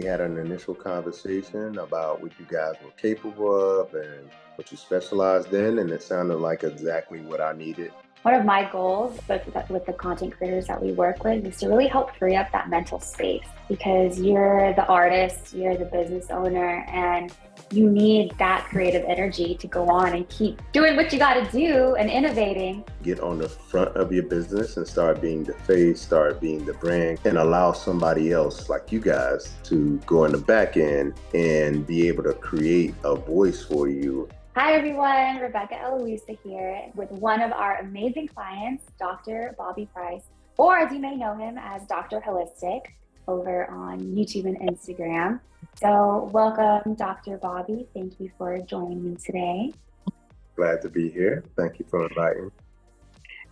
We had an initial conversation about what you guys were capable of and what you specialized in, and it sounded like exactly what I needed. One of my goals with the content creators that we work with is to really help free up that mental space, because you're the artist, you're the business owner, and you need that creative energy to go on and keep doing what you got to do and innovating. Get on the front of your business and start being the face, start being the brand, and allow somebody else like you guys to go in the back end and be able to create a voice for you. Hi everyone, Rebecca Eloisa here with one of our amazing clients, Dr. Bobby Price, or as you may know him as Dr. Holistic over on YouTube and Instagram. So welcome, Dr. Bobby. Thank you for joining me today. Glad to be here. Thank you for inviting me.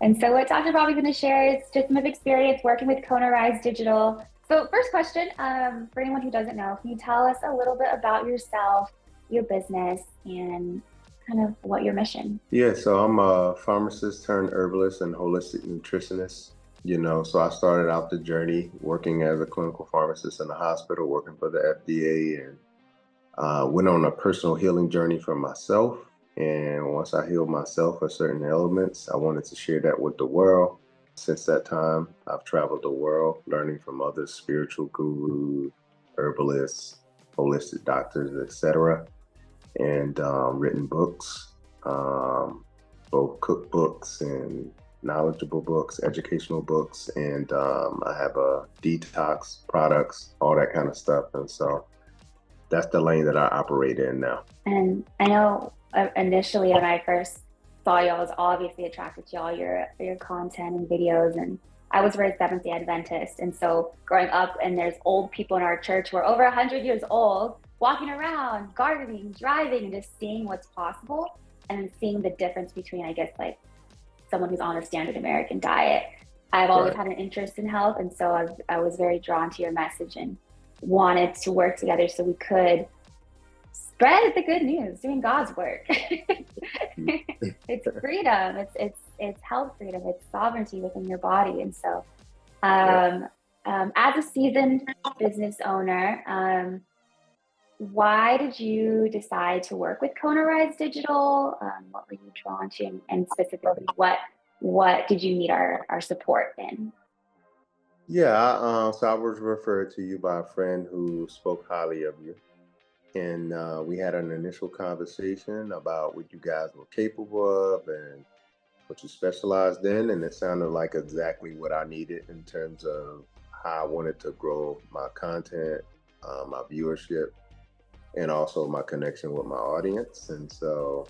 And so what Dr. Bobby's going to share is just some of experience working with Kona Rise Digital. So first question, for anyone who doesn't know, can you tell us a little bit about yourself, your business, and kind of what your mission? Yeah, so I'm a pharmacist turned herbalist and holistic nutritionist. So I started out the journey working as a clinical pharmacist in the hospital, working for the FDA, and went on a personal healing journey for myself. And once I healed myself of certain elements, I wanted to share that with the world. Since that time, I've traveled the world, learning from other spiritual gurus, herbalists, holistic doctors, etc., and written books, both cookbooks and knowledgeable books, educational books, and I have a detox products, all that kind of stuff. And so that's the lane that I operate in now. And I know initially when I first saw you, I was obviously attracted to all your content and videos, and I was raised Seventh-day Adventist. And so growing up, and there's old people in our church who are over 100 years old, walking around, gardening, driving, and just seeing what's possible and seeing the difference between, I guess, like someone who's on a standard American diet. I've always had an interest in health, and so I was very drawn to your message and wanted to work together so we could spread the good news, doing God's work. It's freedom, it's health freedom, it's sovereignty within your body. And so as a seasoned business owner, why did you decide to work with Kona Rise Digital? What were you drawn to, and specifically, what did you need our support in? Yeah, so I was referred to you by a friend who spoke highly of you. And we had an initial conversation about what you guys were capable of and what you specialized in. And it sounded like exactly what I needed in terms of how I wanted to grow my content, my viewership, and also my connection with my audience. And so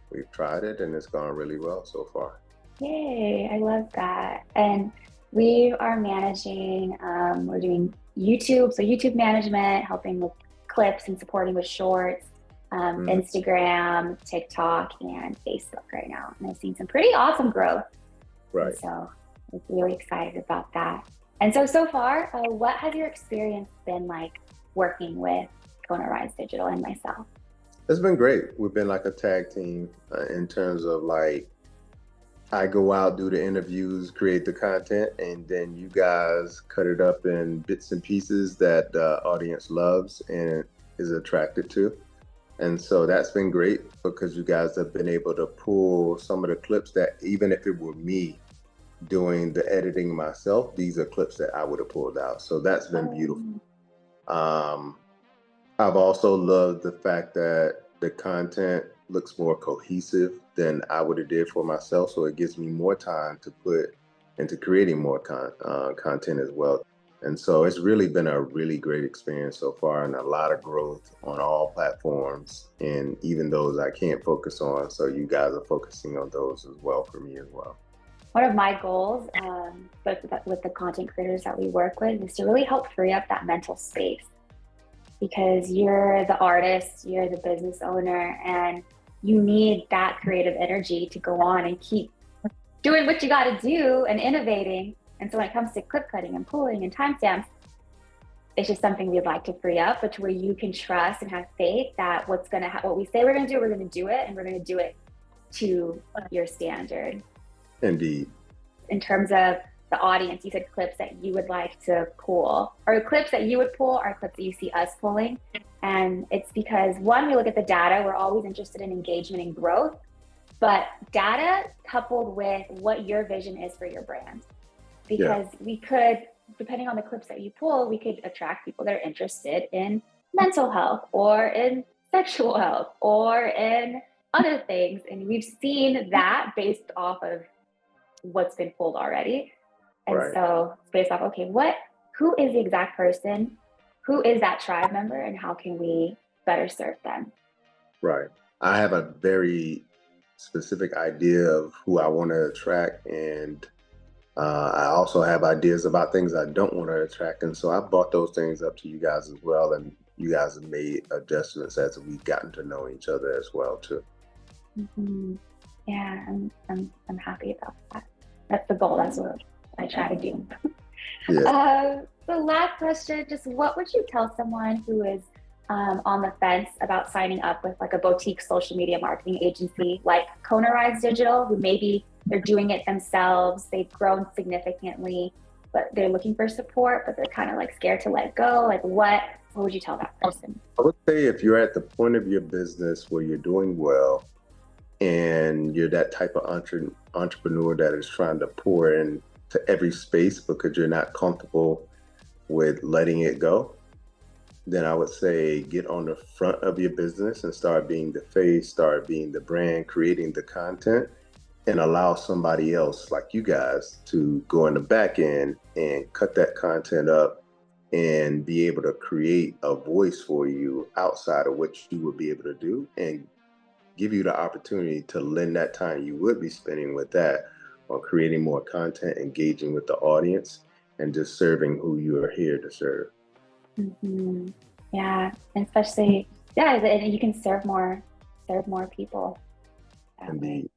we've tried it, and it's gone really well so far. Yay, I love that. And we are managing, we're doing YouTube, so YouTube management, helping with clips and supporting with shorts, Instagram, TikTok, and Facebook right now. And I've seen some pretty awesome growth. Right. And so I'm really excited about that. And so far, what has your experience been like working with Kona Rise Digital and myself? It's been great. We've been like a tag team in terms of like, I go out, do the interviews, create the content, and then you guys cut it up in bits and pieces that the audience loves and is attracted to. And so that's been great because you guys have been able to pull some of the clips that, even if it were me doing the editing myself, these are clips that I would have pulled out. So that's been beautiful. I've also loved the fact that the content looks more cohesive than I would have did for myself. So it gives me more time to put into creating more content as well. And so it's really been a really great experience so far, and a lot of growth on all platforms, and even those I can't focus on. So you guys are focusing on those as well for me as well. One of my goals with the content creators that we work with is to really help free up that mental space, because you're the artist, you're the business owner, and you need that creative energy to go on and keep doing what you got to do and innovating. And so when it comes to clip cutting and pulling and timestamps, it's just something we'd like to free up, but to where you can trust and have faith that what we say we're going to do, we're going to do it, and we're going to do it to your standard. Indeed. In terms of the audience, you said clips that you would like to pull, or clips that you would pull, or clips that you see us pulling. And it's because one, we look at the data, we're always interested in engagement and growth, but data coupled with what your vision is for your brand. Yeah. Because we could, depending on the clips that you pull, we could attract people that are interested in mental health or in sexual health or in other things. And we've seen that based off of what's been pulled already. And Right. so it's based off, okay, who is the exact person? Who is that tribe member? And how can we better serve them? Right. I have a very specific idea of who I want to attract, and I also have ideas about things I don't want to attract. And so I brought those things up to you guys as well, and you guys have made adjustments as we've gotten to know each other as well too. Mm-hmm. Yeah, I'm happy about that. That's the goal. That's what I try to do. Yeah. The last question, just what would you tell someone who is on the fence about signing up with like a boutique social media marketing agency like Kona Rise Digital, who maybe they're doing it themselves, they've grown significantly, but they're looking for support, but they're kind of like scared to let go. Like what would you tell that person? I would say if you're at the point of your business where you're doing well and you're that type of entrepreneur that is trying to pour into every space because you're not comfortable with letting it go, then I would say get on the front of your business and start being the face, start being the brand, creating the content, and allow somebody else like you guys to go in the back end and cut that content up and be able to create a voice for you outside of what you would be able to do, and give you the opportunity to lend that time you would be spending with that on creating more content, engaging with the audience, and just serving who you are here to serve. Mm-hmm. Yeah, and especially yeah, and you can serve more people that way. Indeed.